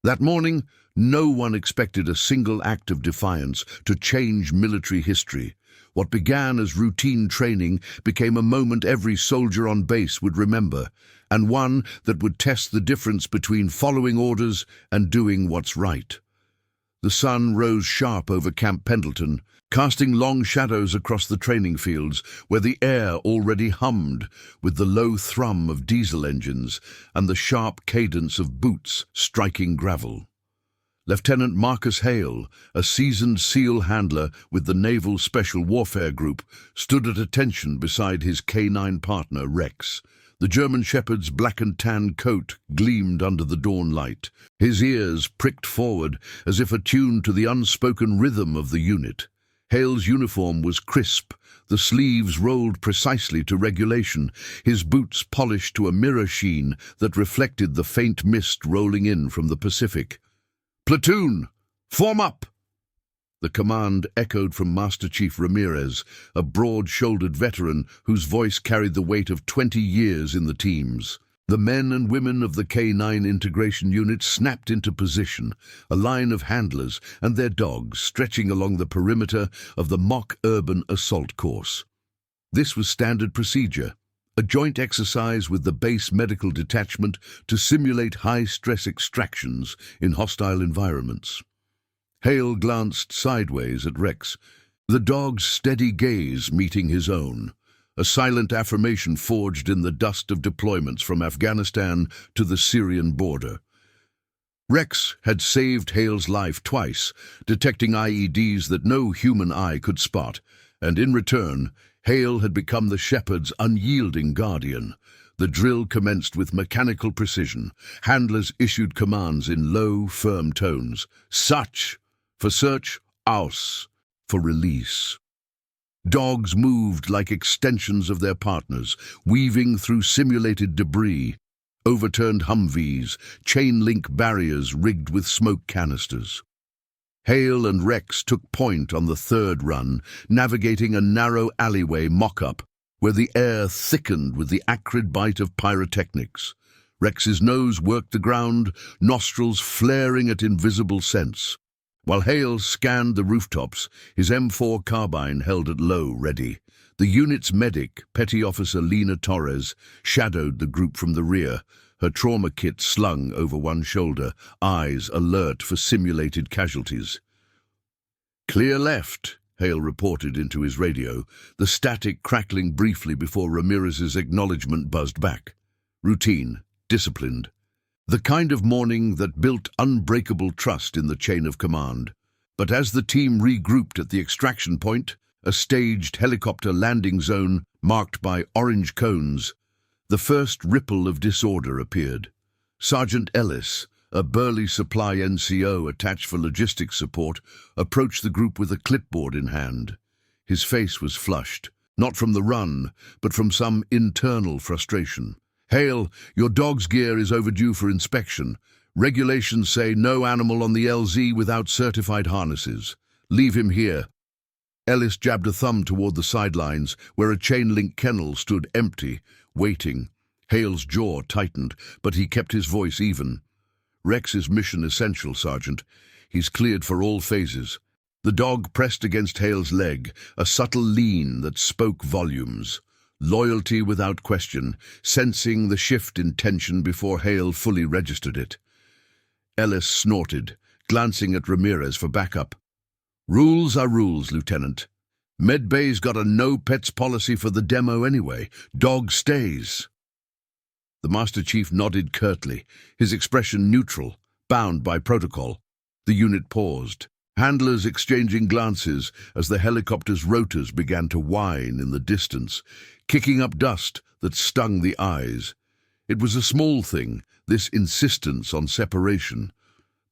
That morning, no one expected a single act of defiance to change military history. What began as routine training became a moment every soldier on base would remember, and one that would test the difference between following orders and doing what's right. The sun rose sharp over Camp Pendleton, casting long shadows across the training fields, where the air already hummed with the low thrum of diesel engines and the sharp cadence of boots striking gravel. Lieutenant Marcus Hale, a seasoned SEAL handler with the Naval Special Warfare Group, stood at attention beside his K9 partner, Rex. The German Shepherd's black and tan coat gleamed under the dawn light. His ears pricked forward as if attuned to the unspoken rhythm of the unit. Hale's uniform was crisp, the sleeves rolled precisely to regulation, his boots polished to a mirror sheen that reflected the faint mist rolling in from the Pacific. "Platoon, form up!" The command echoed from Master Chief Ramirez, a broad-shouldered veteran whose voice carried the weight of 20 years in the teams. The men and women of the K9 integration unit snapped into position, a line of handlers and their dogs stretching along the perimeter of the mock urban assault course. This was standard procedure, a joint exercise with the base medical detachment to simulate high-stress extractions in hostile environments. Hale glanced sideways at Rex, the dog's steady gaze meeting his own, a silent affirmation forged in the dust of deployments from Afghanistan to the Syrian border. Rex had saved Hale's life twice, detecting IEDs that no human eye could spot, and in return, Hale had become the Shepherd's unyielding guardian. The drill commenced with mechanical precision. Handlers issued commands in low, firm tones. Such for search, aus for release. Dogs moved like extensions of their partners, weaving through simulated debris, overturned Humvees, chain-link barriers rigged with smoke canisters. Hale and Rex took point on the third run, navigating a narrow alleyway mock-up where the air thickened with the acrid bite of pyrotechnics. Rex's nose worked the ground, nostrils flaring at invisible scents. While Hale scanned the rooftops, his M4 carbine held at low, ready. The unit's medic, Petty Officer Lena Torres, shadowed the group from the rear, her trauma kit slung over one shoulder, eyes alert for simulated casualties. "Clear left," Hale reported into his radio, the static crackling briefly before Ramirez's acknowledgement buzzed back. Routine, disciplined. The kind of morning that built unbreakable trust in the chain of command. But as the team regrouped at the extraction point, a staged helicopter landing zone marked by orange cones, the first ripple of disorder appeared. Sergeant Ellis, a burly supply NCO attached for logistics support, approached the group with a clipboard in hand. His face was flushed, not from the run, but from some internal frustration. "Hale, your dog's gear is overdue for inspection. Regulations say no animal on the LZ without certified harnesses. Leave him here." Ellis jabbed a thumb toward the sidelines, where a chain-link kennel stood empty, waiting. Hale's jaw tightened, but he kept his voice even. "Rex's mission essential, Sergeant. He's cleared for all phases." The dog pressed against Hale's leg, a subtle lean that spoke volumes. Loyalty without question, sensing the shift in tension before Hale fully registered it. Ellis snorted, glancing at Ramirez for backup. "Rules are rules, Lieutenant. Medbay's got a no-pets policy for the demo anyway. Dog stays." The Master Chief nodded curtly, his expression neutral, bound by protocol. The unit paused, handlers exchanging glances as the helicopter's rotors began to whine in the distance, kicking up dust that stung the eyes. It was a small thing, this insistence on separation.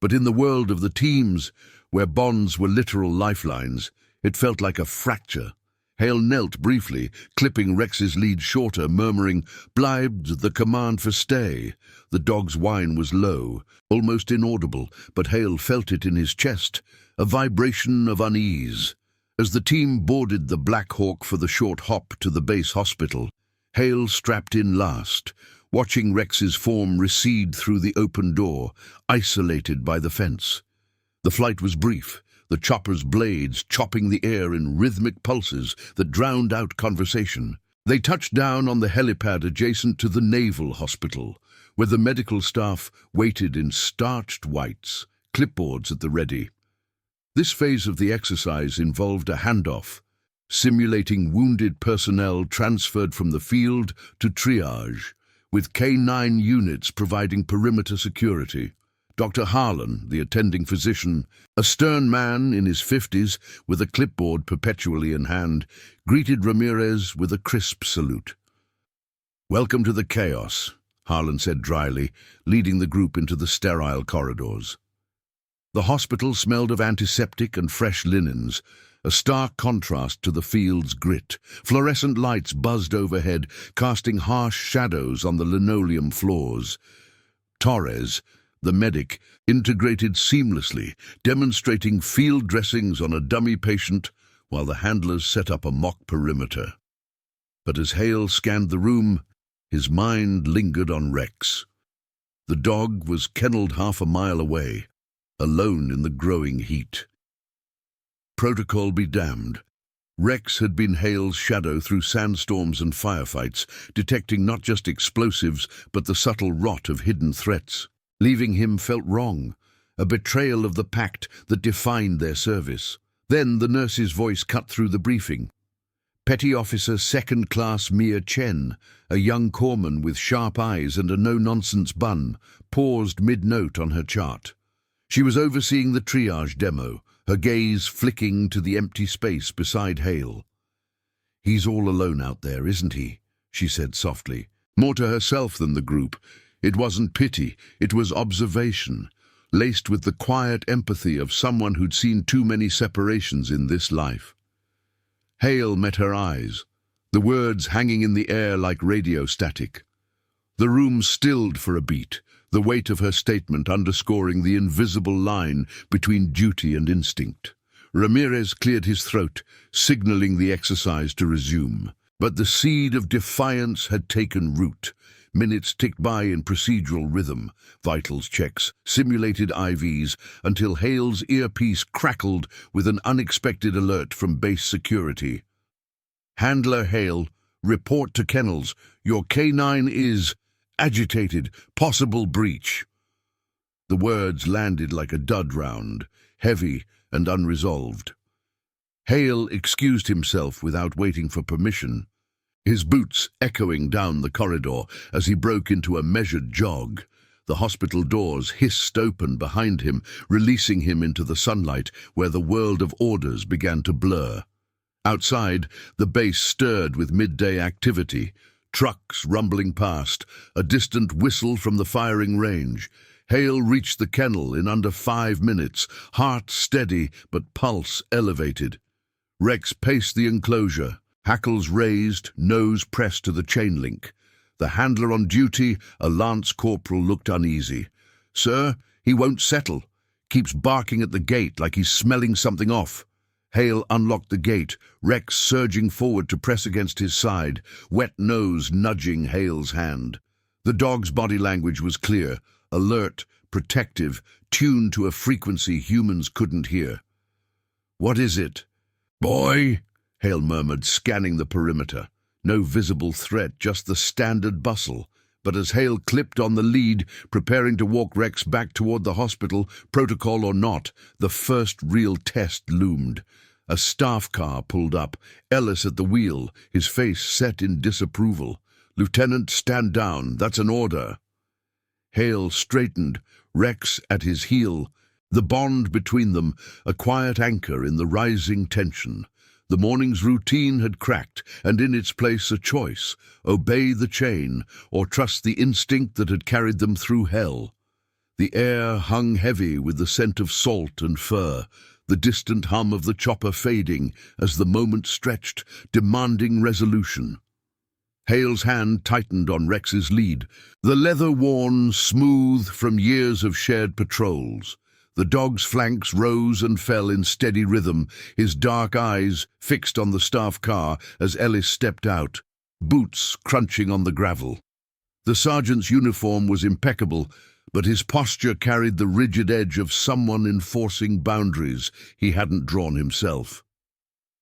But in the world of the teams, where bonds were literal lifelines, it felt like a fracture. Hale knelt briefly, clipping Rex's lead shorter, murmuring, "Blibed the command for stay." The dog's whine was low, almost inaudible, but Hale felt it in his chest, a vibration of unease. As the team boarded the Black Hawk for the short hop to the base hospital, Hale strapped in last, watching Rex's form recede through the open door, isolated by the fence. The flight was brief, the chopper's blades chopping the air in rhythmic pulses that drowned out conversation. They touched down on the helipad adjacent to the Naval Hospital, where the medical staff waited in starched whites, clipboards at the ready. This phase of the exercise involved a handoff, simulating wounded personnel transferred from the field to triage, with K9 units providing perimeter security. Dr. Harlan, the attending physician, a stern man in his 50s with a clipboard perpetually in hand, greeted Ramirez with a crisp salute. "Welcome to the chaos," Harlan said dryly, leading the group into the sterile corridors. The hospital smelled of antiseptic and fresh linens, a stark contrast to the field's grit. Fluorescent lights buzzed overhead, casting harsh shadows on the linoleum floors. Torres, the medic, integrated seamlessly, demonstrating field dressings on a dummy patient while the handlers set up a mock perimeter. But as Hale scanned the room, his mind lingered on Rex. The dog was kenneled half a mile away, alone in the growing heat. Protocol be damned. Rex had been Hale's shadow through sandstorms and firefights, detecting not just explosives but the subtle rot of hidden threats. Leaving him felt wrong, a betrayal of the pact that defined their service. Then the nurse's voice cut through the briefing. Petty Officer Second Class Mia Chen, a young corpsman with sharp eyes and a no-nonsense bun, paused mid-note on her chart. She was overseeing the triage demo, her gaze flicking to the empty space beside Hale. "He's all alone out there, isn't he?" she said softly. More to herself than the group. It wasn't pity, it was observation, laced with the quiet empathy of someone who'd seen too many separations in this life. Hale met her eyes, the words hanging in the air like radio static. The room stilled for a beat, the weight of her statement underscoring the invisible line between duty and instinct. Ramirez cleared his throat, signaling the exercise to resume. But the seed of defiance had taken root. Minutes ticked by in procedural rhythm, vitals checks, simulated IVs, until Hale's earpiece crackled with an unexpected alert from base security. "Handler Hale, report to kennels. Your K9 is agitated, possible breach." The words landed like a dud round, heavy and unresolved. Hale excused himself without waiting for permission, his boots echoing down the corridor as he broke into a measured jog. The hospital doors hissed open behind him, releasing him into the sunlight where the world of orders began to blur. Outside, the base stirred with midday activity, trucks rumbling past, a distant whistle from the firing range. Hale reached the kennel in under 5 minutes, heart steady but pulse elevated. Rex paced the enclosure, hackles raised, nose pressed to the chain link. The handler on duty, a lance corporal, looked uneasy. "Sir, he won't settle. Keeps barking at the gate like he's smelling something off." Hale unlocked the gate, Rex surging forward to press against his side, wet nose nudging Hale's hand. The dog's body language was clear, alert, protective, tuned to a frequency humans couldn't hear. "What is it?" "Boy," Hale murmured, scanning the perimeter. No visible threat, just the standard bustle. But as Hale clipped on the lead, preparing to walk Rex back toward the hospital, protocol or not, the first real test loomed. A staff car pulled up, Ellis at the wheel, his face set in disapproval. "Lieutenant, stand down. That's an order." Hale straightened, Rex at his heel, the bond between them a quiet anchor in the rising tension. The morning's routine had cracked, and in its place a choice: obey the chain, or trust the instinct that had carried them through hell. The air hung heavy with the scent of salt and fur, the distant hum of the chopper fading as the moment stretched, demanding resolution. Hale's hand tightened on Rex's lead, the leather worn, smooth from years of shared patrols. The dog's flanks rose and fell in steady rhythm, his dark eyes fixed on the staff car as Ellis stepped out, boots crunching on the gravel. The sergeant's uniform was impeccable, but his posture carried the rigid edge of someone enforcing boundaries he hadn't drawn himself.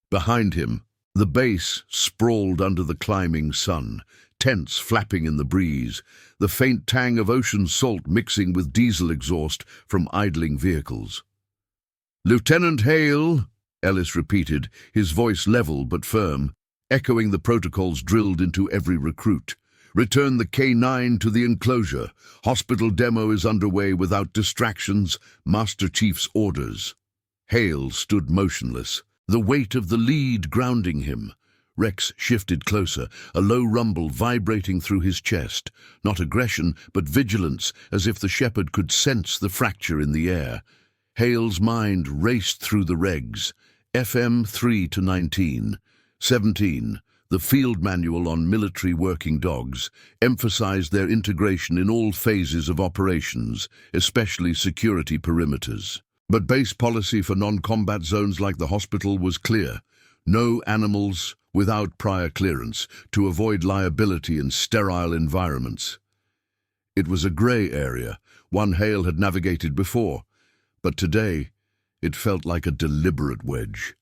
Behind him, the base sprawled under the climbing sun, tents flapping in the breeze, the faint tang of ocean salt mixing with diesel exhaust from idling vehicles. "Lieutenant Hale," Ellis repeated, his voice level but firm, echoing the protocols drilled into every recruit. "Return the K9 to the enclosure. Hospital demo is underway without distractions. Master Chief's orders." Hale stood motionless, the weight of the lead grounding him. Rex shifted closer, a low rumble vibrating through his chest. Not aggression, but vigilance, as if the shepherd could sense the fracture in the air. Hale's mind raced through the regs. FM 3 to 19. 17. The field manual on military working dogs emphasized their integration in all phases of operations, especially security perimeters. But base policy for non-combat zones like the hospital was clear. No animals without prior clearance, to avoid liability in sterile environments. It was a grey area, one Hale had navigated before, but today it felt like a deliberate wedge.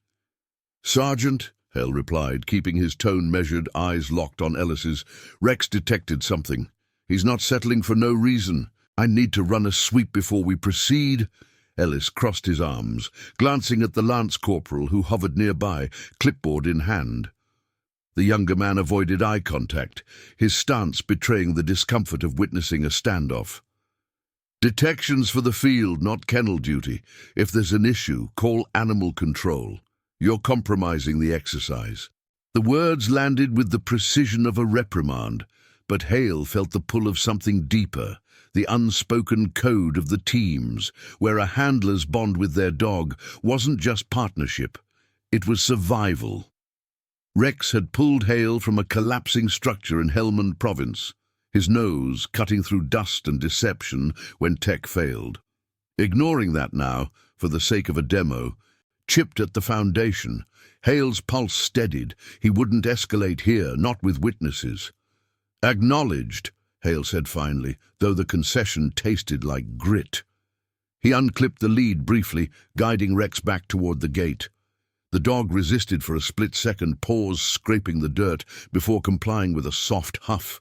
"Sergeant," Hale replied, keeping his tone measured, eyes locked on Ellis's. "Rex detected something. He's not settling for no reason. I need to run a sweep before we proceed." Ellis crossed his arms, glancing at the lance corporal who hovered nearby, clipboard in hand. The younger man avoided eye contact, his stance betraying the discomfort of witnessing a standoff. "Detection's for the field, not kennel duty. If there's an issue, call animal control. You're compromising the exercise." The words landed with the precision of a reprimand, but Hale felt the pull of something deeper, the unspoken code of the teams, where a handler's bond with their dog wasn't just partnership, it was survival. Rex had pulled Hale from a collapsing structure in Helmand Province, his nose cutting through dust and deception when tech failed. Ignoring that now, for the sake of a demo, chipped at the foundation, Hale's pulse steadied. He wouldn't escalate here, not with witnesses. "Acknowledged," Hale said finally, though the concession tasted like grit. He unclipped the lead briefly, guiding Rex back toward the gate. The dog resisted for a split second, paws scraping the dirt, before complying with a soft huff.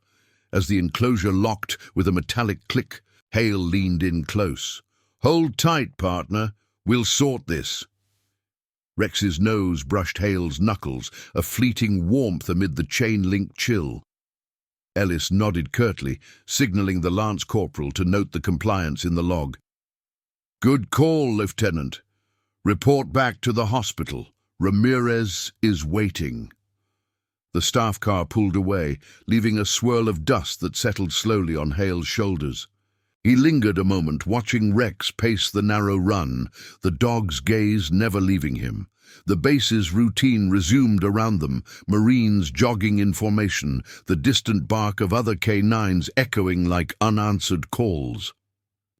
As the enclosure locked with a metallic click, Hale leaned in close. "Hold tight, partner. We'll sort this." Rex's nose brushed Hale's knuckles, a fleeting warmth amid the chain-link chill. Ellis nodded curtly, signaling the lance corporal to note the compliance in the log. "Good call, Lieutenant. Report back to the hospital. Ramirez is waiting." The staff car pulled away, leaving a swirl of dust that settled slowly on Hale's shoulders. He lingered a moment, watching Rex pace the narrow run, the dog's gaze never leaving him. The base's routine resumed around them, Marines jogging in formation, the distant bark of other K9s echoing like unanswered calls.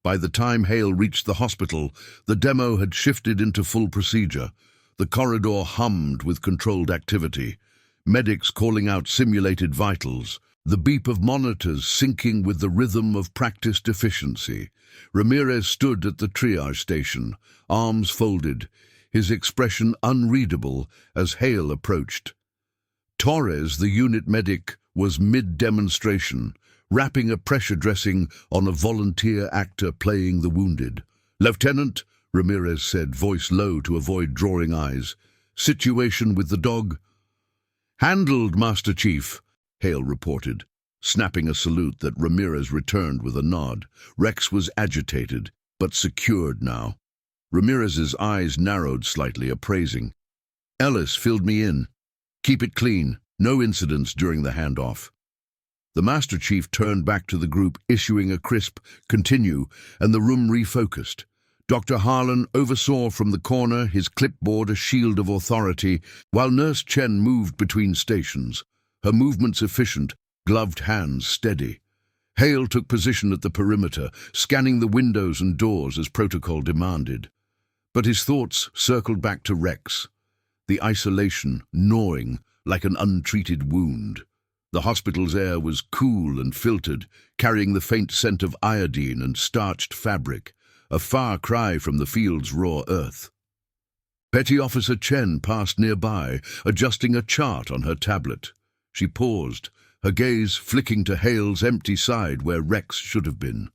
By the time Hale reached the hospital, the demo had shifted into full procedure. The corridor hummed with controlled activity, medics calling out simulated vitals, the beep of monitors syncing with the rhythm of practiced efficiency. Ramirez stood at the triage station, arms folded, his expression unreadable as Hale approached. Torres, the unit medic, was mid-demonstration, wrapping a pressure dressing on a volunteer actor playing the wounded. "Lieutenant," Ramirez said, voice low to avoid drawing eyes. "Situation with the dog?" "Handled, Master Chief," Hale reported, snapping a salute that Ramirez returned with a nod. Rex was agitated, but secured now. Ramirez's eyes narrowed slightly, appraising. "Ellis filled me in. Keep it clean. No incidents during the handoff." The Master Chief turned back to the group, issuing a crisp "continue," and the room refocused. Dr. Harlan oversaw from the corner, his clipboard a shield of authority, while Nurse Chen moved between stations, her movements efficient, gloved hands steady. Hale took position at the perimeter, scanning the windows and doors as protocol demanded. But his thoughts circled back to Rex, the isolation gnawing like an untreated wound. The hospital's air was cool and filtered, carrying the faint scent of iodine and starched fabric, a far cry from the field's raw earth. Petty Officer Chen passed nearby, adjusting a chart on her tablet. She paused, her gaze flicking to Hale's empty side where Rex should have been.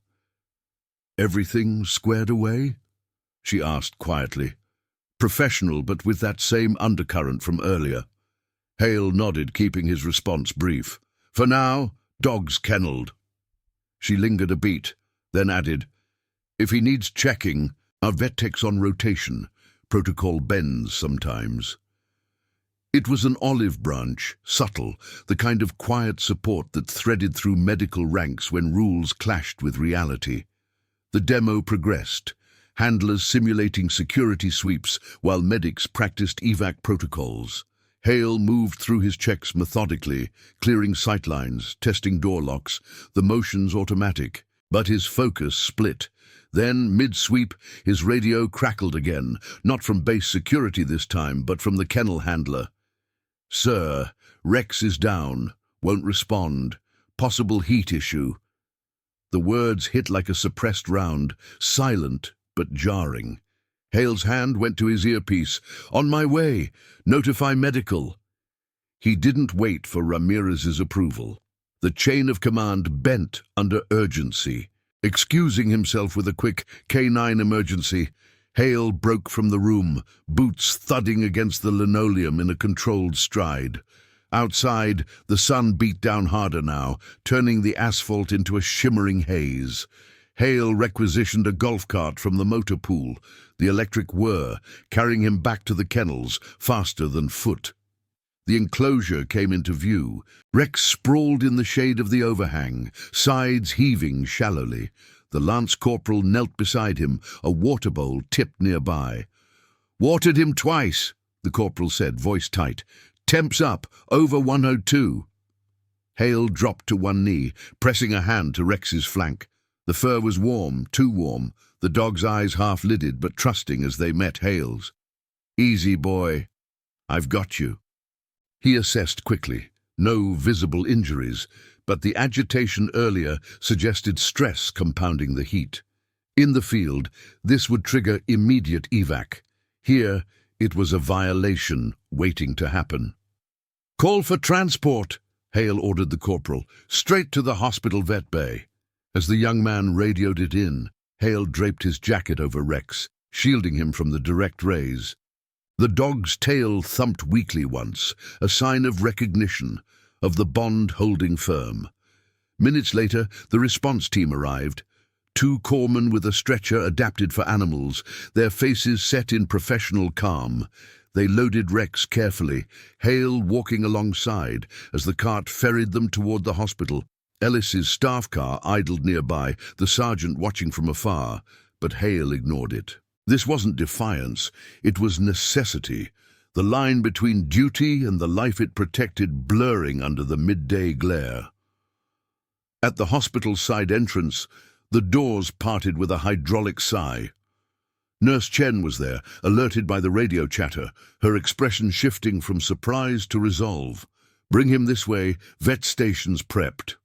"Everything squared away?" she asked quietly, professional but with that same undercurrent from earlier. Hale nodded, keeping his response brief. "For now, dogs kennelled." She lingered a beat, then added, "If he needs checking, our vet tech's on rotation. Protocol bends sometimes." It was an olive branch, subtle, the kind of quiet support that threaded through medical ranks when rules clashed with reality. The demo progressed, handlers simulating security sweeps while medics practiced evac protocols. Hale moved through his checks methodically, clearing sightlines, testing door locks, the motions automatic, but his focus split. Then, mid-sweep, his radio crackled again, not from base security this time, but from the kennel handler. "Sir, Rex is down, won't respond, possible heat issue." The words hit like a suppressed round, silent but jarring. Hale's hand went to his earpiece. "On my way. Notify medical." He didn't wait for Ramirez's approval. The chain of command bent under urgency. Excusing himself with a quick K9 emergency, Hale broke from the room, boots thudding against the linoleum in a controlled stride. Outside, the sun beat down harder now, turning the asphalt into a shimmering haze. Hale requisitioned a golf cart from the motor pool, the electric whir, carrying him back to the kennels, faster than foot. The enclosure came into view. Rex sprawled in the shade of the overhang, sides heaving shallowly. The lance corporal knelt beside him, a water bowl tipped nearby. "Watered him twice," the corporal said, voice tight. "Temps up, over 102. Hale dropped to one knee, pressing a hand to Rex's flank. The fur was warm, too warm, the dog's eyes half-lidded but trusting as they met Hale's. "Easy, boy. I've got you." He assessed quickly. No visible injuries, but the agitation earlier suggested stress compounding the heat. In the field, this would trigger immediate evac. Here, it was a violation waiting to happen. "Call for transport," Hale ordered the corporal, "straight to the hospital vet bay." As the young man radioed it in, Hale draped his jacket over Rex, shielding him from the direct rays. The dog's tail thumped weakly once, a sign of recognition, of the bond holding firm. Minutes later, the response team arrived. 2 corpsmen with a stretcher adapted for animals, their faces set in professional calm. They loaded Rex carefully, Hale walking alongside as the cart ferried them toward the hospital. Ellis's staff car idled nearby, the sergeant watching from afar, but Hale ignored it. This wasn't defiance, it was necessity, the line between duty and the life it protected blurring under the midday glare. At the hospital side entrance, the doors parted with a hydraulic sigh. Nurse Chen was there, alerted by the radio chatter, her expression shifting from surprise to resolve. "Bring him this way, vet station's prepped."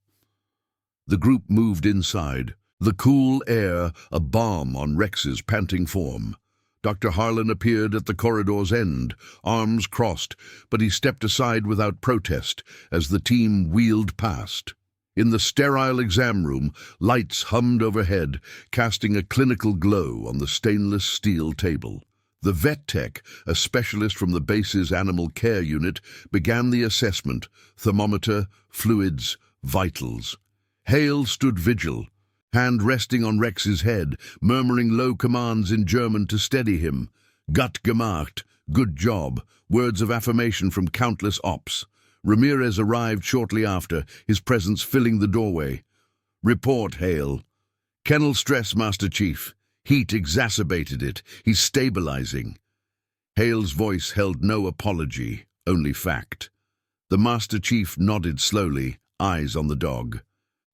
The group moved inside, the cool air a balm on Rex's panting form. Dr. Harlan appeared at the corridor's end, arms crossed, but he stepped aside without protest as the team wheeled past. In the sterile exam room, lights hummed overhead, casting a clinical glow on the stainless steel table. The vet tech, a specialist from the base's animal care unit, began the assessment: thermometer, fluids, vitals. Hale stood vigil, hand resting on Rex's head, murmuring low commands in German to steady him. "Gut gemacht," "good job," words of affirmation from countless ops. Ramirez arrived shortly after, his presence filling the doorway. "Report, Hale." "Kennel stress, Master Chief. Heat exacerbated it. He's stabilizing." Hale's voice held no apology, only fact. The Master Chief nodded slowly, eyes on the dog.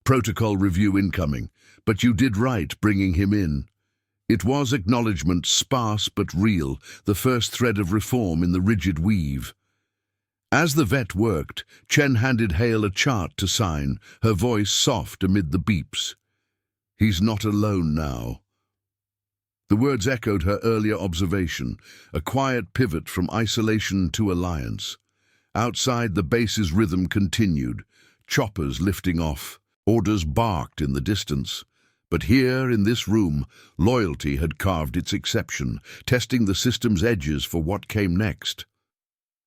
"Protocol review incoming, but you did right bringing him in." It was acknowledgement, sparse but real, the first thread of reform in the rigid weave. As the vet worked, Chen handed Hale a chart to sign, her voice soft amid the beeps. "He's not alone now." The words echoed her earlier observation, a quiet pivot from isolation to alliance. Outside, the base's rhythm continued, choppers lifting off, orders barked in the distance. But here, in this room, loyalty had carved its exception, testing the system's edges for what came next.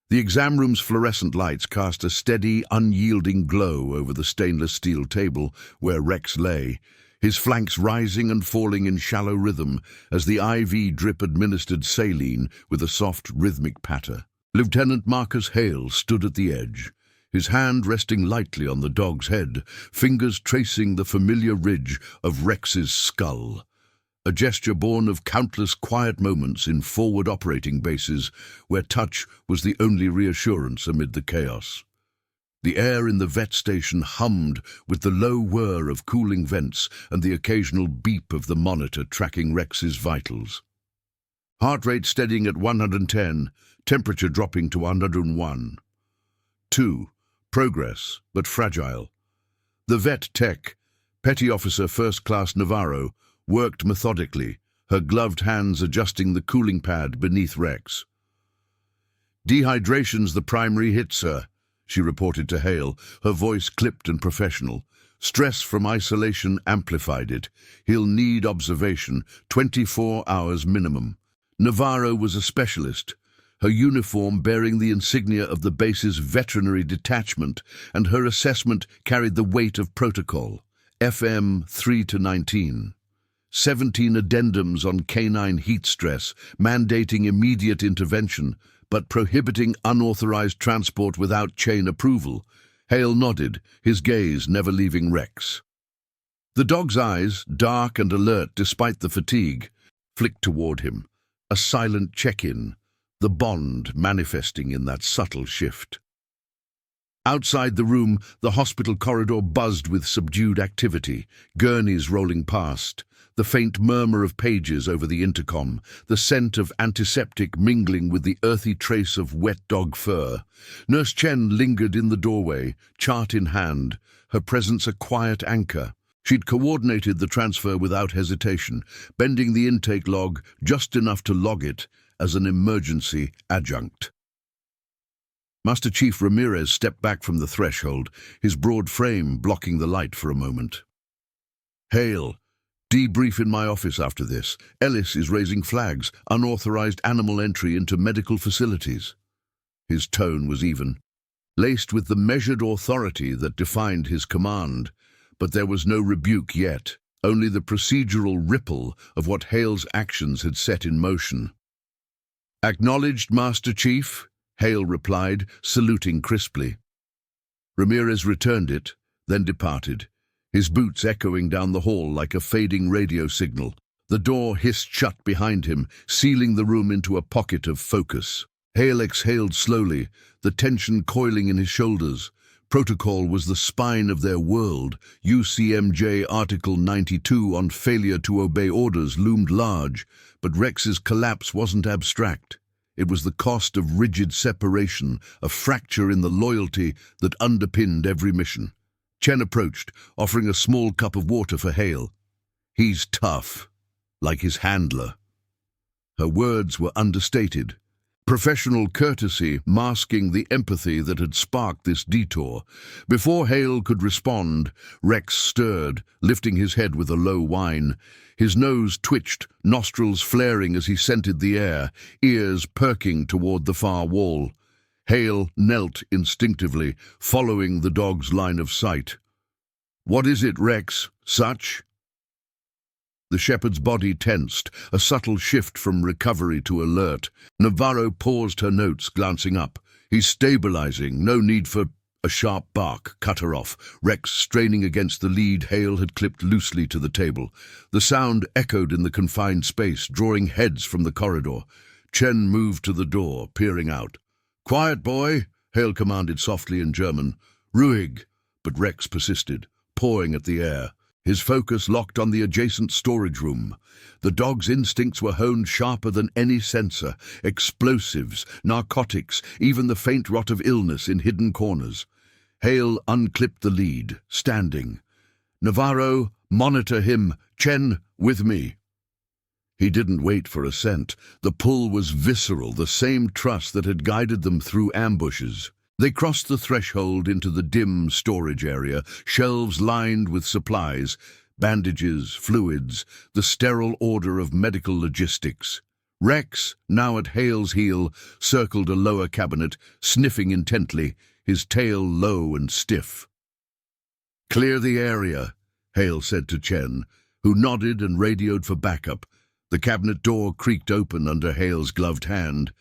The exam room's fluorescent lights cast a steady, unyielding glow over the stainless steel table where Rex lay, his flanks rising and falling in shallow rhythm as the IV drip administered saline with a soft, rhythmic patter. Lieutenant Marcus Hale stood at the edge, his hand resting lightly on the dog's head, fingers tracing the familiar ridge of Rex's skull. A gesture born of countless quiet moments in forward operating bases where touch was the only reassurance amid the chaos. The air in the vet station hummed with the low whir of cooling vents and the occasional beep of the monitor tracking Rex's vitals. Heart rate steadying at 110, temperature dropping to 101. 2. Progress, but fragile. The vet tech, Petty Officer First Class Navarro, worked methodically, her gloved hands adjusting the cooling pad beneath Rex. "Dehydration's the primary hit, sir," she reported to Hale, her voice clipped and professional. "Stress from isolation amplified it. He'll need observation, 24 hours minimum." Navarro was a specialist, her uniform bearing the insignia of the base's veterinary detachment, and her assessment carried the weight of protocol, FM 3-19. 17 addendums on canine heat stress, mandating immediate intervention, but prohibiting unauthorized transport without chain approval. Hale nodded, his gaze never leaving Rex. The dog's eyes, dark and alert despite the fatigue, flicked toward him, a silent check-in, the bond manifesting in that subtle shift. Outside the room, the hospital corridor buzzed with subdued activity, gurneys rolling past, the faint murmur of pages over the intercom, the scent of antiseptic mingling with the earthy trace of wet dog fur. Nurse Chen lingered in the doorway, chart in hand, her presence a quiet anchor. She'd coordinated the transfer without hesitation, bending the intake log just enough to log it as an emergency adjunct. Master Chief Ramirez stepped back from the threshold, his broad frame blocking the light for a moment. "Hale, debrief in my office after this. Ellis is raising flags, unauthorized animal entry into medical facilities." His tone was even, laced with the measured authority that defined his command, but there was no rebuke yet, only the procedural ripple of what Hale's actions had set in motion. "Acknowledged, Master Chief," Hale replied, saluting crisply. Ramirez returned it, then departed, his boots echoing down the hall like a fading radio signal. The door hissed shut behind him, sealing the room into a pocket of focus. Hale exhaled slowly, the tension coiling in his shoulders. Protocol was the spine of their world. UCMJ Article 92 on failure to obey orders loomed large, but Rex's collapse wasn't abstract. It was the cost of rigid separation, a fracture in the loyalty that underpinned every mission. Chen approached, offering a small cup of water for Hale. "He's tough, like his handler." Her words were understated, professional courtesy masking the empathy that had sparked this detour. Before Hale could respond, Rex stirred, lifting his head with a low whine. His nose twitched, nostrils flaring as he scented the air, ears perking toward the far wall. Hale knelt instinctively, following the dog's line of sight. "What is it, Rex? Such?" The shepherd's body tensed, a subtle shift from recovery to alert. Navarro paused her notes, glancing up. "He's stabilizing, no need for—" A sharp bark cut her off, Rex straining against the lead Hale had clipped loosely to the table. The sound echoed in the confined space, drawing heads from the corridor. Chen moved to the door, peering out. "Quiet, boy," Hale commanded softly in German. "Ruhig," but Rex persisted, pawing at the air. his focus locked on the adjacent storage room. The dog's instincts were honed sharper than any sensor: explosives, narcotics, even the faint rot of illness in hidden corners. Hale unclipped the lead, standing. "Navarro, monitor him. Chen, with me." He didn't wait for assent. The pull was visceral, the same trust that had guided them through ambushes. They crossed the threshold into the dim storage area, shelves lined with supplies, bandages, fluids, the sterile order of medical logistics. Rex, now at Hale's heel, circled a lower cabinet, sniffing intently, his tail low and stiff. "Clear the area," Hale said to Chen, who nodded and radioed for backup. The cabinet door creaked open under Hale's gloved hand,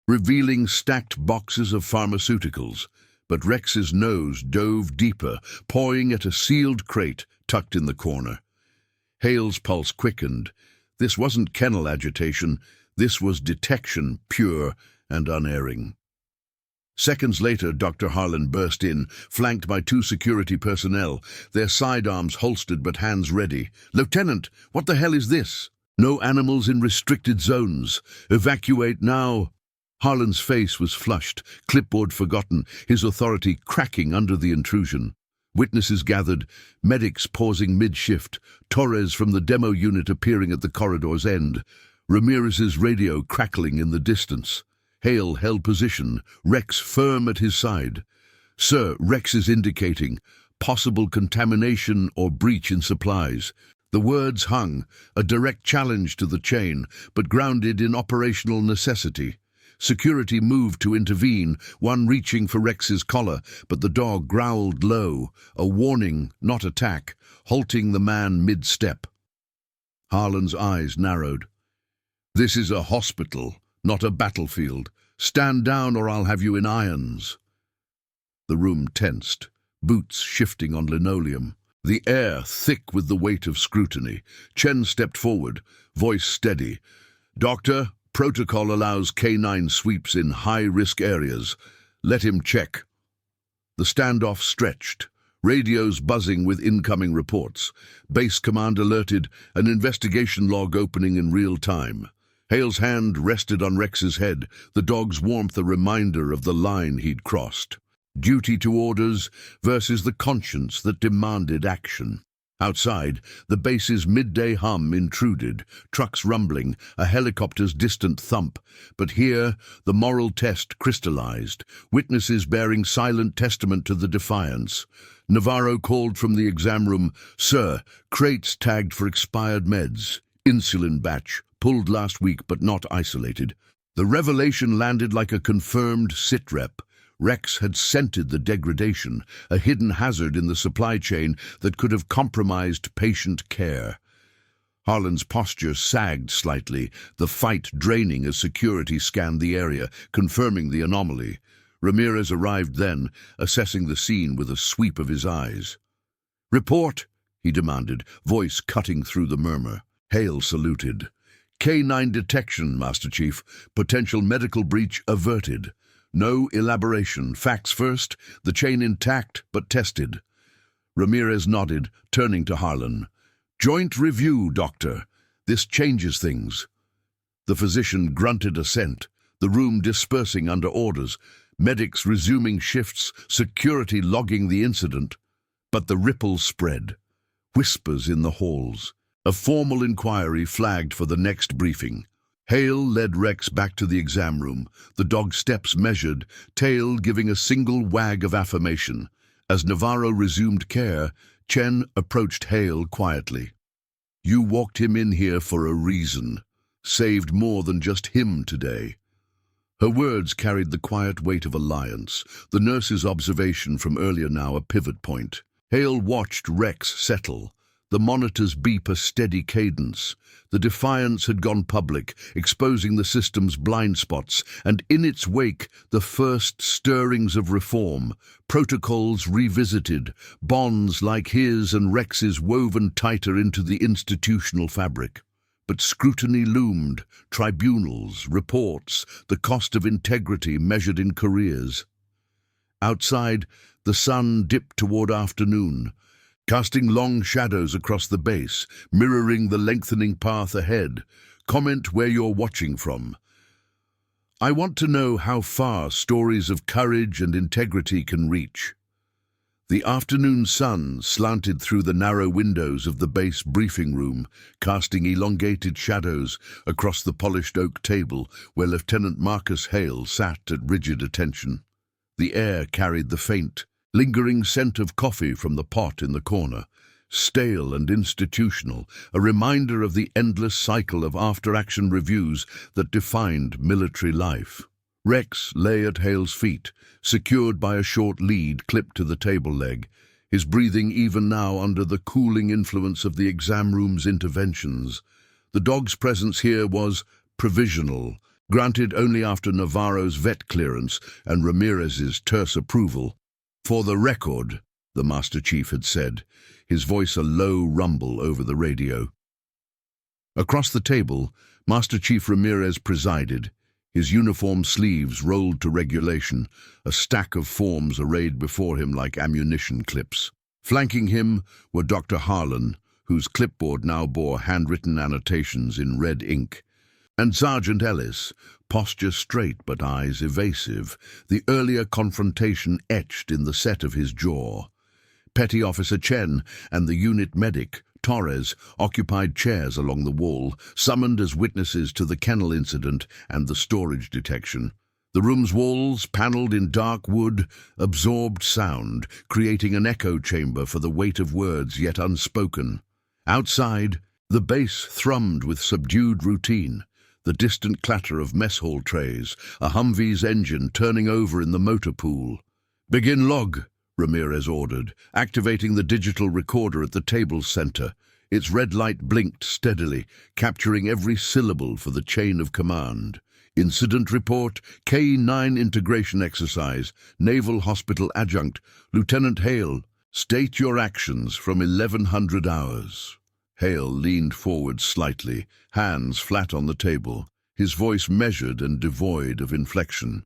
revealing stacked boxes of pharmaceuticals, but Rex's nose dove deeper, pawing at a sealed crate tucked in the corner. Hale's pulse quickened. This wasn't kennel agitation, this was detection, pure and unerring. Seconds later, Dr. Harlan burst in, flanked by 2 security personnel, their sidearms holstered but hands ready. "Lieutenant, what the hell is this?" "No animals in restricted zones. Evacuate now." Harlan's face was flushed, clipboard forgotten, his authority cracking under the intrusion. Witnesses gathered, medics pausing mid-shift, Torres from the demo unit appearing at the corridor's end, Ramirez's radio crackling in the distance. Hale held position, Rex firm at his side. "Sir, Rex is indicating possible contamination or breach in supplies." The words hung, a direct challenge to the chain, but grounded in operational necessity. Security moved to intervene, one reaching for Rex's collar, but the dog growled low, a warning, not attack, halting the man mid-step. Harlan's eyes narrowed. "This is a hospital, not a battlefield. Stand down or I'll have you in irons." The room tensed, boots shifting on linoleum, the air thick with the weight of scrutiny. Chen stepped forward, voice steady. "Doctor, protocol allows K9 sweeps in high-risk areas. Let him check." The standoff stretched, radios buzzing with incoming reports. Base command alerted, an investigation log opening in real time. Hale's hand rested on Rex's head, the dog's warmth a reminder of the line he'd crossed. Duty to orders versus the conscience that demanded action. Outside, the base's midday hum intruded, trucks rumbling, a helicopter's distant thump. But here, the moral test crystallized, witnesses bearing silent testament to the defiance. Navarro called from the exam room, "Sir, crates tagged for expired meds. Insulin batch, pulled last week but not isolated." The revelation landed like a confirmed sitrep. Rex had scented the degradation, a hidden hazard in the supply chain that could have compromised patient care. Harlan's posture sagged slightly, the fight draining as security scanned the area, confirming the anomaly. Ramirez arrived then, assessing the scene with a sweep of his eyes. "Report," he demanded, voice cutting through the murmur. Hale saluted. "K9 detection, Master Chief. Potential medical breach averted. No elaboration. Facts first, the chain intact but tested." Ramirez nodded, turning to Harlan. "Joint review, Doctor. This changes things." The physician grunted assent, the room dispersing under orders, medics resuming shifts, security logging the incident. But the ripples spread. Whispers in the halls. A formal inquiry flagged for the next briefing. Hale led Rex back to the exam room, the dog's steps measured, tail giving a single wag of affirmation. As Navarro resumed care, Chen approached Hale quietly. "You walked him in here for a reason. Saved more than just him today." Her words carried the quiet weight of alliance, the nurse's observation from earlier now a pivot point. Hale watched Rex settle, the monitors beep a steady cadence. The defiance had gone public, exposing the system's blind spots, and in its wake, the first stirrings of reform, protocols revisited, bonds like his and Rex's woven tighter into the institutional fabric. But scrutiny loomed, tribunals, reports, the cost of integrity measured in careers. Outside, the sun dipped toward afternoon. casting long shadows across the base, mirroring the lengthening path ahead. Comment where you're watching from. I want to know how far stories of courage and integrity can reach. The afternoon sun slanted through the narrow windows of the base briefing room, casting elongated shadows across the polished oak table where Lieutenant Marcus Hale sat at rigid attention. The air carried the faint, lingering scent of coffee from the pot in the corner, stale and institutional, a reminder of the endless cycle of after-action reviews that defined military life. Rex lay at Hale's feet, secured by a short lead clipped to the table leg, his breathing even now under the cooling influence of the exam room's interventions. The dog's presence here was provisional, granted only after Navarro's vet clearance and Ramirez's terse approval. "For the record," the Master Chief had said, his voice a low rumble over the radio. Across the table, Master Chief Ramirez presided, his uniform sleeves rolled to regulation, a stack of forms arrayed before him like ammunition clips. Flanking him were Dr. Harlan, whose clipboard now bore handwritten annotations in red ink, and Sergeant Ellis, posture straight but eyes evasive, the earlier confrontation etched in the set of his jaw. Petty Officer Chen and the unit medic, Torres, occupied chairs along the wall, summoned as witnesses to the kennel incident and the storage detection. The room's walls, panelled in dark wood, absorbed sound, creating an echo chamber for the weight of words yet unspoken. Outside, the base thrummed with subdued routine, the distant clatter of mess hall trays, a Humvee's engine turning over in the motor pool. "Begin log," Ramirez ordered, activating the digital recorder at the table's center. Its red light blinked steadily, capturing every syllable for the chain of command. "Incident report, K-9 integration exercise, Naval Hospital adjunct, Lieutenant Hale. State your actions from 1100 hours." Hale leaned forward slightly, hands flat on the table, his voice measured and devoid of inflection.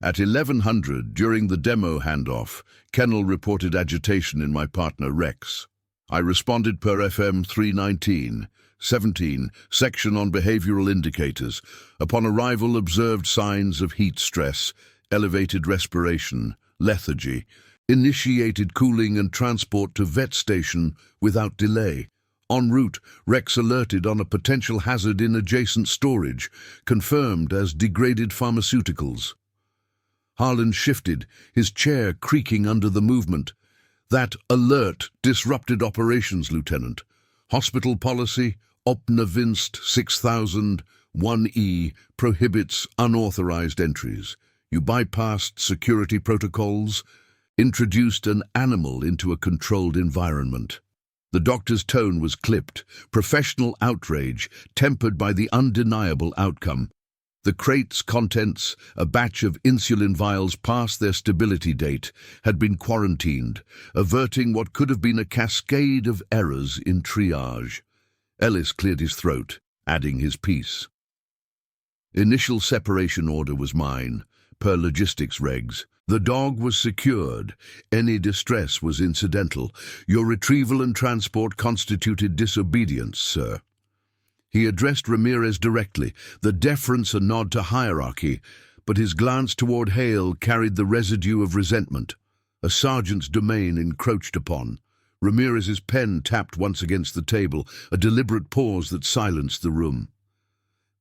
"At 1100, during the demo handoff, Kennel reported agitation in my partner Rex. I responded per FM 319, 17, section on behavioral indicators. Upon arrival, observed signs of heat stress, elevated respiration, lethargy. Initiated cooling and transport to vet station without delay. En route, Rex alerted on a potential hazard in adjacent storage, confirmed as degraded pharmaceuticals." Harlan shifted, his chair creaking under the movement. "That alert disrupted operations, Lieutenant. Hospital policy, Opnavinst 6001E, prohibits unauthorized entries. You bypassed security protocols, introduced an animal into a controlled environment." The doctor's tone was clipped, professional outrage, tempered by the undeniable outcome. The crate's contents, a batch of insulin vials past their stability date, had been quarantined, averting what could have been a cascade of errors in triage. Ellis cleared his throat, adding his piece. "Initial separation order was mine, per logistics regs. The dog was secured. Any distress was incidental. Your retrieval and transport constituted disobedience, sir." He addressed Ramirez directly, the deference a nod to hierarchy, but his glance toward Hale carried the residue of resentment. A sergeant's domain encroached upon. Ramirez's pen tapped once against the table, a deliberate pause that silenced the room.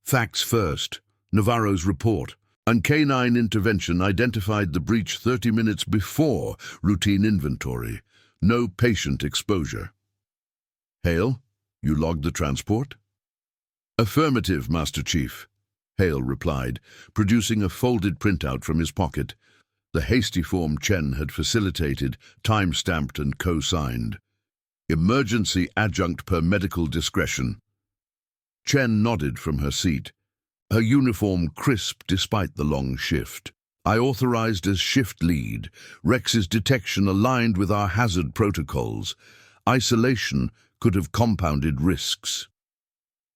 "Facts first. Navarro's report. An K-9 intervention identified the breach 30 minutes before routine inventory. No patient exposure." "Hale, you logged the transport?" "Affirmative, Master Chief," Hale replied, producing a folded printout from his pocket. The hasty form Chen had facilitated, time-stamped and co-signed. "Emergency adjunct per medical discretion." Chen nodded from her seat, her uniform crisp despite the long shift. "I authorized as shift lead. Rex's detection aligned with our hazard protocols. Isolation could have compounded risks."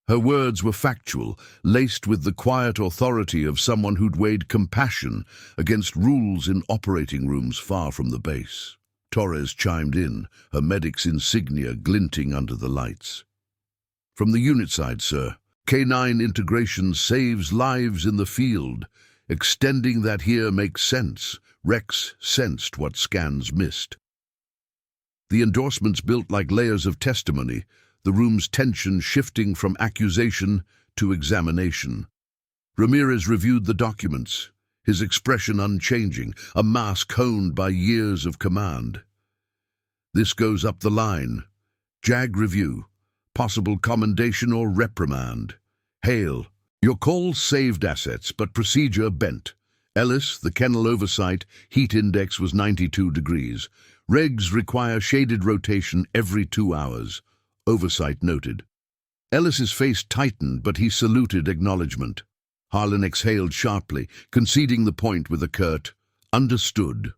Her words were factual, laced with the quiet authority of someone who'd weighed compassion against rules in operating rooms far from the base. Torres chimed in, her medic's insignia glinting under the lights. From the unit side, sir. K9 integration saves lives in the field. Extending that here makes sense. Rex sensed what scans missed. The endorsements built like layers of testimony, the room's tension shifting from accusation to examination. Ramirez reviewed the documents, his expression unchanging, a mask honed by years of command. This goes up the line. JAG review. Possible commendation or reprimand. Hale, your call saved assets, but procedure bent. Ellis, the kennel oversight, heat index was 92 degrees. Regs require shaded rotation every 2 hours. Oversight noted. Ellis's face tightened, but he saluted acknowledgement. Harlan exhaled sharply, conceding the point with a curt, "Understood."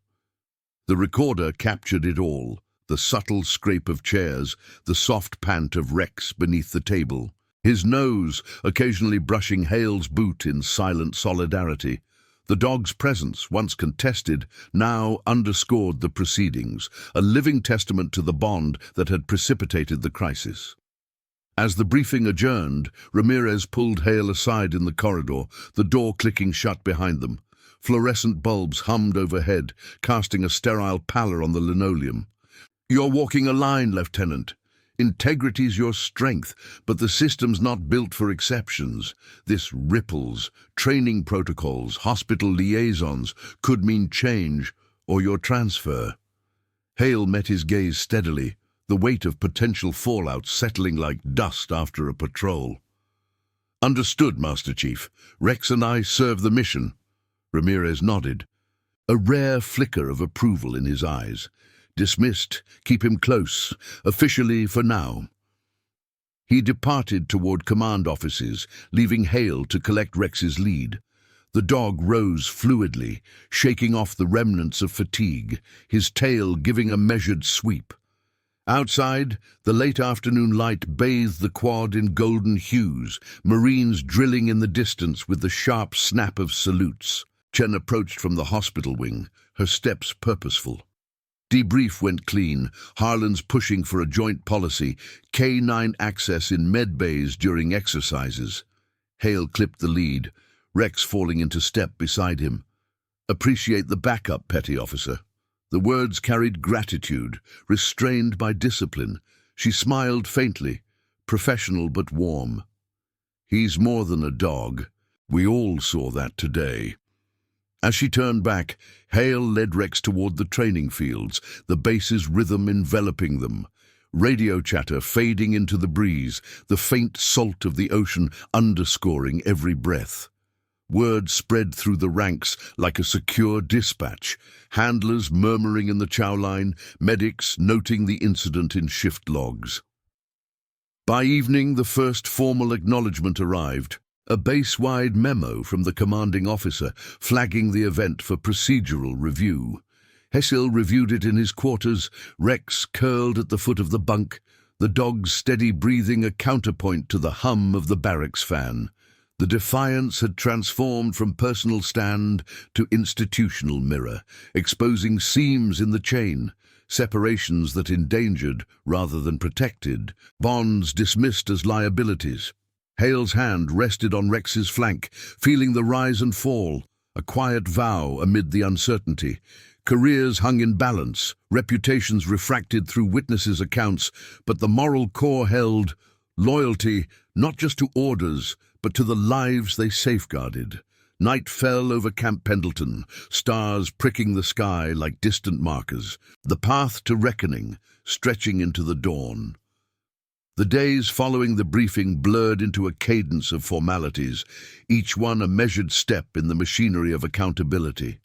The recorder captured it all. The subtle scrape of chairs, the soft pant of Rex beneath the table, his nose occasionally brushing Hale's boot in silent solidarity. The dog's presence, once contested, now underscored the proceedings, a living testament to the bond that had precipitated the crisis. As the briefing adjourned, Ramirez pulled Hale aside in the corridor, the door clicking shut behind them. Fluorescent bulbs hummed overhead, casting a sterile pallor on the linoleum. "You're walking a line, Lieutenant. Integrity's your strength, but the system's not built for exceptions. This ripples, training protocols, hospital liaisons could mean change or your transfer." Hale met his gaze steadily, the weight of potential fallout settling like dust after a patrol. "Understood, Master Chief. Rex and I serve the mission." Ramirez nodded, a rare flicker of approval in his eyes. "Dismissed. Keep him close. Officially for now." He departed toward command offices, leaving Hale to collect Rex's lead. The dog rose fluidly, shaking off the remnants of fatigue, his tail giving a measured sweep. Outside, the late afternoon light bathed the quad in golden hues, Marines drilling in the distance with the sharp snap of salutes. Chen approached from the hospital wing, her steps purposeful. Debrief went clean, Harlan's pushing for a joint policy, K9 access in med bays during exercises. Hale clipped the lead, Rex falling into step beside him. "Appreciate the backup, Petty Officer." The words carried gratitude, restrained by discipline. She smiled faintly, professional but warm. "He's more than a dog. We all saw that today." As she turned back, Hale led Rex toward the training fields, the base's rhythm enveloping them. Radio chatter fading into the breeze, the faint salt of the ocean underscoring every breath. Word spread through the ranks like a secure dispatch, handlers murmuring in the chow line, medics noting the incident in shift logs. By evening, the first formal acknowledgement arrived. A base-wide memo from the commanding officer flagging the event for procedural review. Hessil reviewed it in his quarters, Rex curled at the foot of the bunk, the dog's steady breathing a counterpoint to the hum of the barracks fan. The defiance had transformed from personal stand to institutional mirror, exposing seams in the chain, separations that endangered rather than protected, bonds dismissed as liabilities. Hale's hand rested on Rex's flank, feeling the rise and fall, a quiet vow amid the uncertainty. Careers hung in balance, reputations refracted through witnesses' accounts, but the moral core held loyalty not just to orders, but to the lives they safeguarded. Night fell over Camp Pendleton, stars pricking the sky like distant markers, the path to reckoning stretching into the dawn. The days following the briefing blurred into a cadence of formalities, each one a measured step in the machinery of accountability.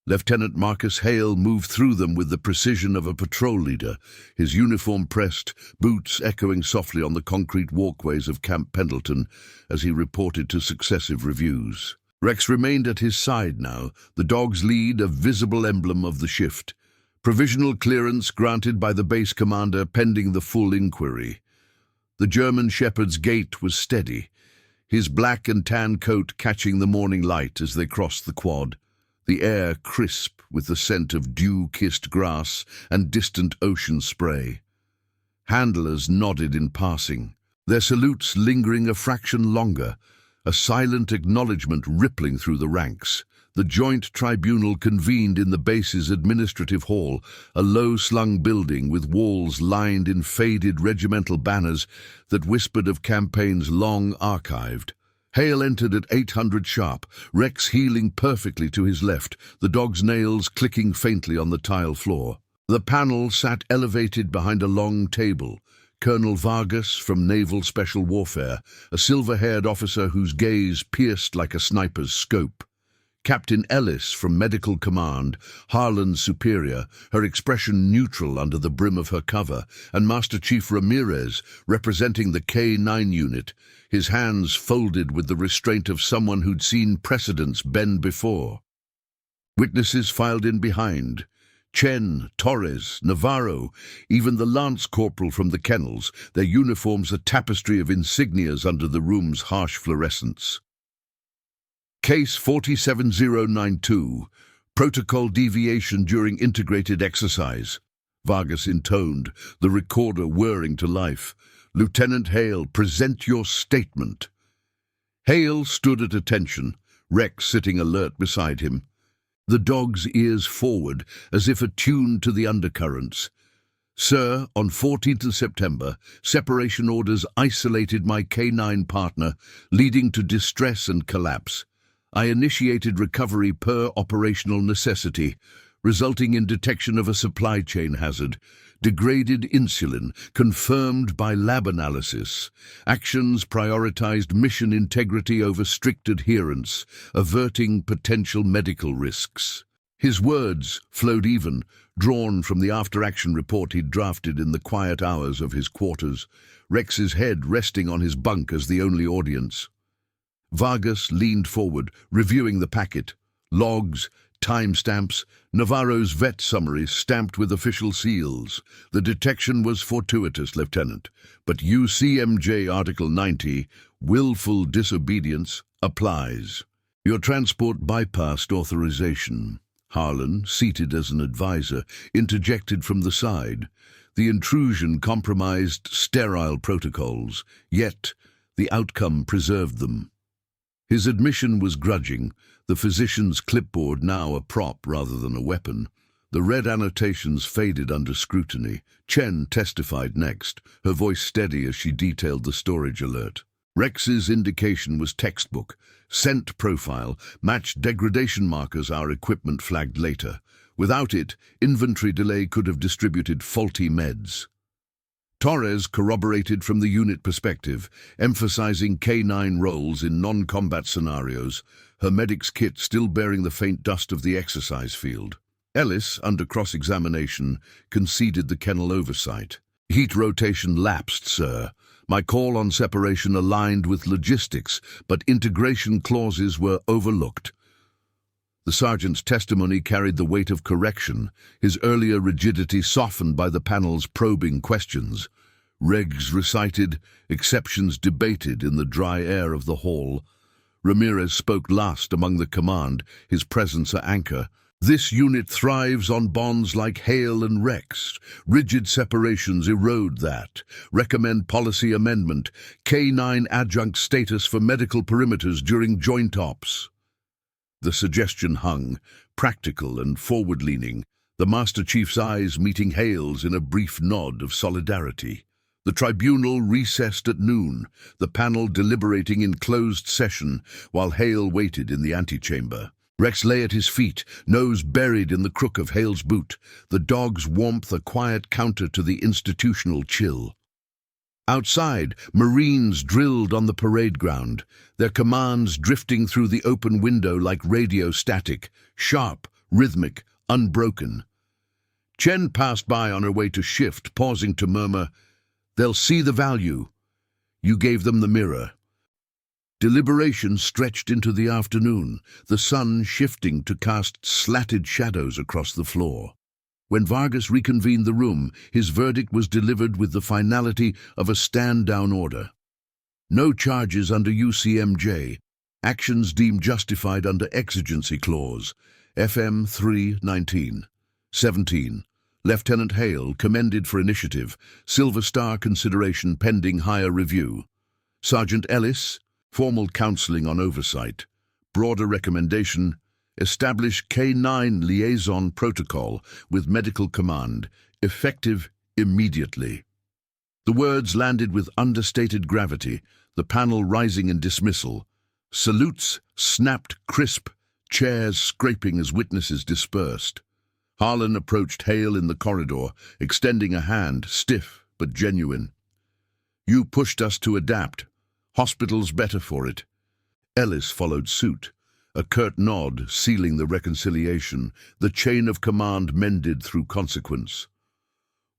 Lieutenant Marcus Hale moved through them with the precision of a patrol leader, his uniform pressed, boots echoing softly on the concrete walkways of Camp Pendleton as he reported to successive reviews. Rex remained at his side now, the dog's lead a visible emblem of the shift. Provisional clearance granted by the base commander pending the full inquiry. The German shepherd's gait was steady, his black and tan coat catching the morning light as they crossed the quad. the air crisp with the scent of dew-kissed grass and distant ocean spray. Handlers nodded in passing, their salutes lingering a fraction longer, a silent acknowledgement rippling through the ranks. The Joint Tribunal convened in the base's administrative hall, a low-slung building with walls lined in faded regimental banners that whispered of campaigns long archived. Hale entered at 800 sharp, Rex heeling perfectly to his left, the dog's nails clicking faintly on the tile floor. The panel sat elevated behind a long table. Colonel Vargas from Naval Special Warfare, a silver-haired officer whose gaze pierced like a sniper's scope. Captain Ellis from Medical Command, Harlan's superior, her expression neutral under the brim of her cover, and Master Chief Ramirez, representing the K-9 unit, his hands folded with the restraint of someone who'd seen precedents bend before. Witnesses filed in behind. Chen, Torres, Navarro, even the lance corporal from the kennels, their uniforms a tapestry of insignias under the room's harsh fluorescence. Case 47092, protocol deviation during integrated exercise. Vargas intoned, the recorder whirring to life. Lieutenant Hale, present your statement. Hale stood at attention, Rex sitting alert beside him. The dog's ears forward, as if attuned to the undercurrents. Sir, on 14th of September, separation orders isolated my K-9 partner, leading to distress and collapse. I initiated recovery per operational necessity, resulting in detection of a supply chain hazard. Degraded insulin, confirmed by lab analysis. Actions prioritized mission integrity over strict adherence, averting potential medical risks. His words flowed even, drawn from the after-action report he'd drafted in the quiet hours of his quarters, Rex's head resting on his bunk as the only audience. Vargas leaned forward, reviewing the packet. Logs, timestamps, Navarro's vet summary stamped with official seals. The detection was fortuitous, Lieutenant, but UCMJ Article 90, willful disobedience, applies. Your transport bypassed authorization. Harlan, seated as an advisor, interjected from the side. The intrusion compromised sterile protocols, yet the outcome preserved them. His admission was grudging, the physician's clipboard now a prop rather than a weapon. The red annotations faded under scrutiny. Chen testified next, her voice steady as she detailed the storage alert. Rex's indication was textbook. Scent profile matched degradation markers our equipment flagged later. Without it, inventory delay could have distributed faulty meds. Torres corroborated from the unit perspective, emphasizing K-9 roles in non-combat scenarios, her medic's kit still bearing the faint dust of the exercise field. Ellis, under cross-examination, conceded the kennel oversight. Heat rotation lapsed, sir. My call on separation aligned with logistics, but integration clauses were overlooked. The sergeant's testimony carried the weight of correction, his earlier rigidity softened by the panel's probing questions. Regs recited, exceptions debated in the dry air of the hall. Ramirez spoke last among the command, his presence a anchor. This unit thrives on bonds like Hale and Rex. Rigid separations erode that. Recommend policy amendment. K-9 adjunct status for medical perimeters during joint ops. The suggestion hung, practical and forward-leaning, the Master Chief's eyes meeting Hale's in a brief nod of solidarity. The tribunal recessed at noon, the panel deliberating in closed session while Hale waited in the antechamber. Rex lay at his feet, nose buried in the crook of Hale's boot, the dog's warmth a quiet counter to the institutional chill. Outside, Marines drilled on the parade ground, their commands drifting through the open window like radio static, sharp, rhythmic, unbroken. Chen passed by on her way to shift, pausing to murmur, "They'll see the value. You gave them the mirror." Deliberation stretched into the afternoon, the sun shifting to cast slatted shadows across the floor. When Vargas reconvened the room, his verdict was delivered with the finality of a stand-down order. No charges under UCMJ, actions deemed justified under exigency clause, FM 319. 17. Lieutenant Hale commended for initiative. Silver Star consideration pending higher review. Sergeant Ellis, formal counseling on oversight. Broader recommendation, establish K9 liaison protocol with medical command, effective immediately. The words landed with understated gravity, the panel rising in dismissal. Salutes snapped crisp, chairs scraping as witnesses dispersed. Harlan approached Hale in the corridor, extending a hand, stiff but genuine. You pushed us to adapt. Hospital's better for it. Ellis followed suit, a curt nod sealing the reconciliation, the chain of command mended through consequence.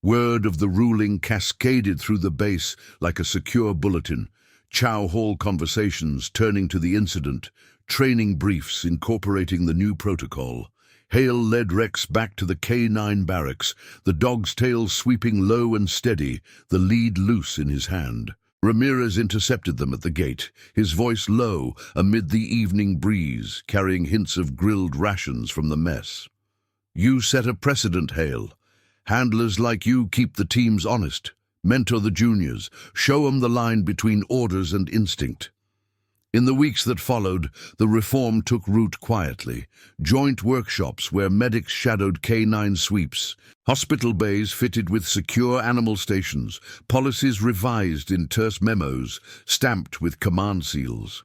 Word of the ruling cascaded through the base like a secure bulletin, Chow Hall conversations turning to the incident, training briefs incorporating the new protocol. Hale led Rex back to the K9 barracks, the dog's tail sweeping low and steady, the lead loose in his hand. Ramirez intercepted them at the gate, his voice low amid the evening breeze, carrying hints of grilled rations from the mess. You set a precedent, Hale. Handlers like you keep the teams honest, mentor the juniors, show 'em the line between orders and instinct. In the weeks that followed, the reform took root quietly. Joint workshops where medics shadowed K9 sweeps, hospital bays fitted with secure animal stations, policies revised in terse memos, stamped with command seals.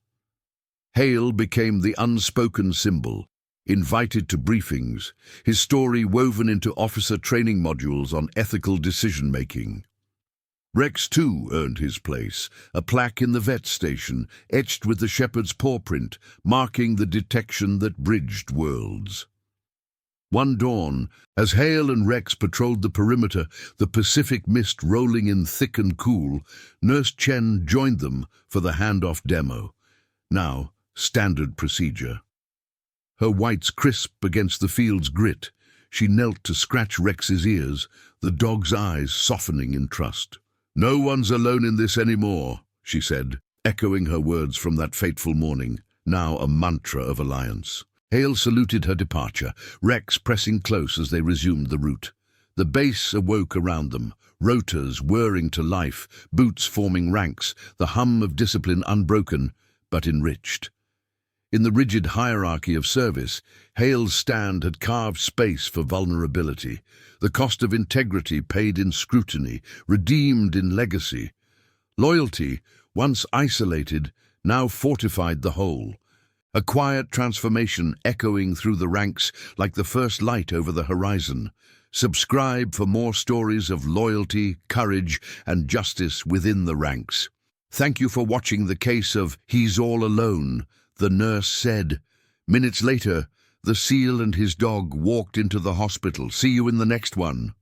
Hale became the unspoken symbol, invited to briefings, his story woven into officer training modules on ethical decision-making. Rex, too, earned his place, a plaque in the vet station, etched with the shepherd's paw print, marking the detection that bridged worlds. One dawn, as Hale and Rex patrolled the perimeter, the Pacific mist rolling in thick and cool, Nurse Chen joined them for the handoff demo. Now, standard procedure. Her whites crisp against the field's grit, she knelt to scratch Rex's ears, the dog's eyes softening in trust. No one's alone in this anymore, she said, echoing her words from that fateful morning, now a mantra of alliance. Hale saluted her departure, Rex pressing close as they resumed the route. The base awoke around them, rotors whirring to life, boots forming ranks, the hum of discipline unbroken, but enriched. In the rigid hierarchy of service, Hale's stand had carved space for vulnerability, the cost of integrity paid in scrutiny, redeemed in legacy. Loyalty, once isolated, now fortified the whole. A quiet transformation echoing through the ranks like the first light over the horizon. Subscribe for more stories of loyalty, courage, and justice within the ranks. Thank you for watching the case of He's All Alone, the nurse said. Minutes later, the SEAL and his dog walked into the hospital. See you in the next one.